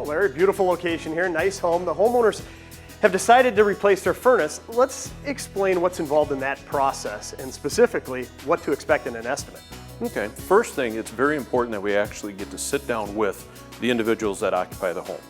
Well, Larry, beautiful location here, nice home. The homeowners have decided to replace their furnace. Let's explain what's involved in that process and specifically what to expect in an estimate. Okay, first thing, it's very important that we actually get to sit down with the individuals that occupy the home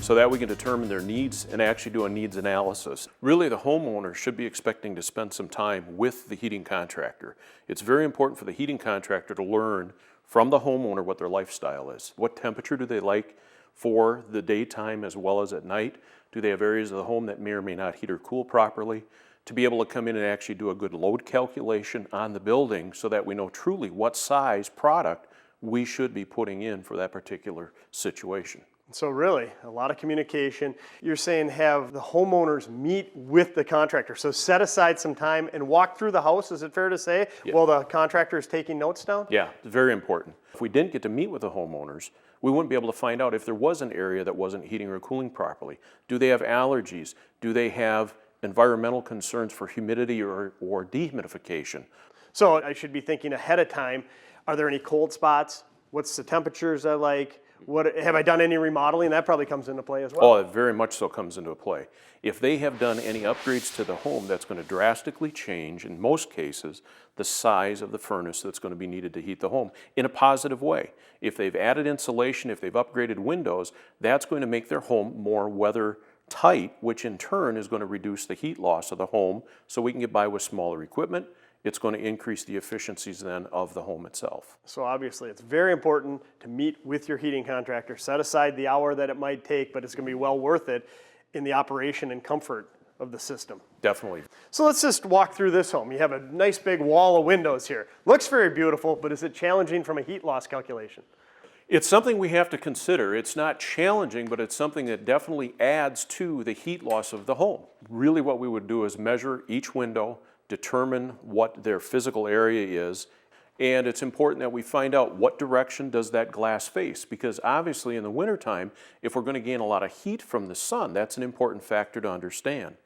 so that we can determine their needs and actually do a needs analysis. Really, the homeowner should be expecting to spend some time with the heating contractor. It's very important for the heating contractor to learn from the homeowner what their lifestyle is. What temperature do they like for the daytime as well as at night? Do they have areas of the home that may or may not heat or cool properly? To be able to come in and actually do a good load calculation on the building so that we know truly what size product we should be putting in for that particular situation. So really, a lot of communication. You're saying have the homeowners meet with the contractor. So set aside some time and walk through the house, is it fair to say, while the contractor is taking notes down? Yeah, it's very important. If we didn't get to meet with the homeowners, we wouldn't be able to find out if there was an area that wasn't heating or cooling properly. Do they have allergies? Do they have environmental concerns for humidity or dehumidification? So I should be thinking ahead of time, are there any cold spots? What's the temperatures I like? Have I done any remodeling? That probably comes into play as well. Oh, it very much so comes into play. If they have done any upgrades to the home, that's going to drastically change, in most cases, the size of the furnace that's going to be needed to heat the home in a positive way. If they've added insulation, if they've upgraded windows, that's going to make their home more weather tight, which in turn is going to reduce the heat loss of the home so we can get by with smaller equipment. It's going to increase the efficiencies then of the home itself. So obviously it's very important to meet with your heating contractor. Set aside the hour that it might take, but it's going to be well worth it in the operation and comfort of the system. Definitely. So let's just walk through this home. You have a nice big wall of windows here. Looks very beautiful, but is it challenging from a heat loss calculation? It's something we have to consider. It's not challenging, but it's something that definitely adds to the heat loss of the home. Really what we would do is measure each window, determine what their physical area is, and it's important that we find out what direction does that glass face, because obviously in the wintertime, if we're going to gain a lot of heat from the sun, that's an important factor to understand.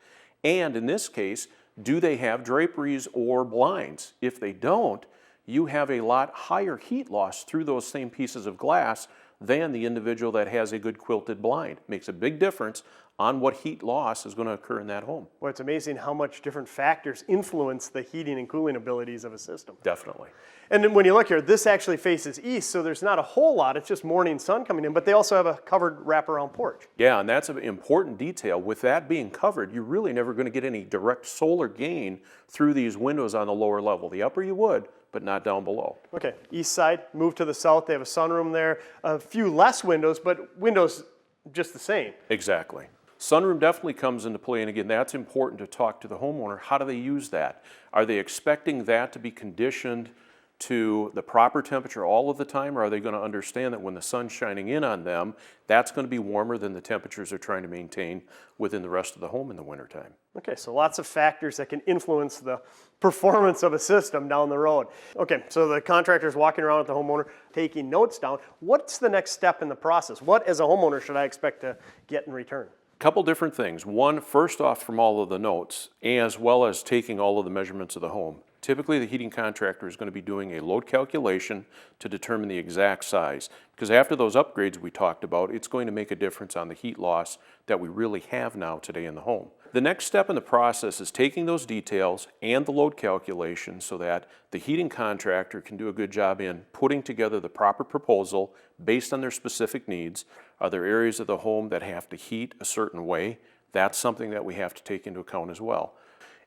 And in this case, do they have draperies or blinds? If they don't, you have a lot higher heat loss through those same pieces of glass than the individual that has a good quilted blind. Makes a big difference on what heat loss is going to occur in that home. Well, it's amazing how much different factors influence the heating and cooling abilities of a system. Definitely. And then when you look here, this actually faces east, so there's not a whole lot. It's just morning sun coming in, but they also have a covered wraparound porch. Yeah, and that's an important detail. With that being covered, you're really never going to get any direct solar gain through these windows on the lower level. The upper you would, but not down below. Okay, east side, move to the south. They have a sunroom there. A few less windows, but windows just the same. Exactly. Sunroom definitely comes into play, and again, that's important to talk to the homeowner. How do they use that? Are they expecting that to be conditioned to the proper temperature all of the time, or are they going to understand that when the sun's shining in on them, that's going to be warmer than the temperatures they're trying to maintain within the rest of the home in the wintertime? Okay, so lots of factors that can influence the performance of a system down the road. Okay, so the contractor's walking around with the homeowner, taking notes down. What's the next step in the process? What, as a homeowner, should I expect to get in return? Couple different things. One, first off, from all of the notes, as well as taking all of the measurements of the home. Typically, the heating contractor is going to be doing a load calculation to determine the exact size, because after those upgrades we talked about, it's going to make a difference on the heat loss that we really have now today in the home. The next step in the process is taking those details and the load calculation so that the heating contractor can do a good job in putting together the proper proposal based on their specific needs. Are there areas of the home that have to heat a certain way? That's something that we have to take into account as well.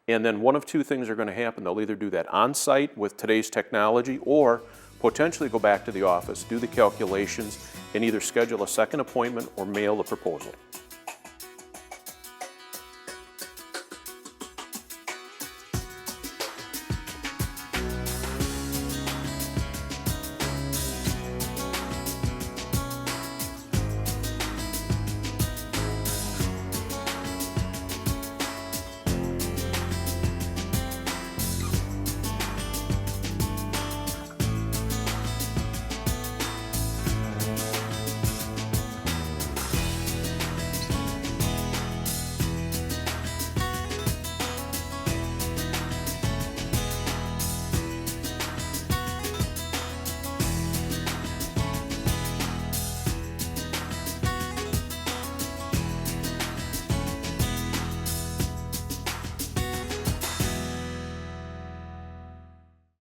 And then one of two things are going to happen. They'll either do that on site with today's technology or potentially go back to the office, do the calculations, and either schedule a second appointment or mail the proposal.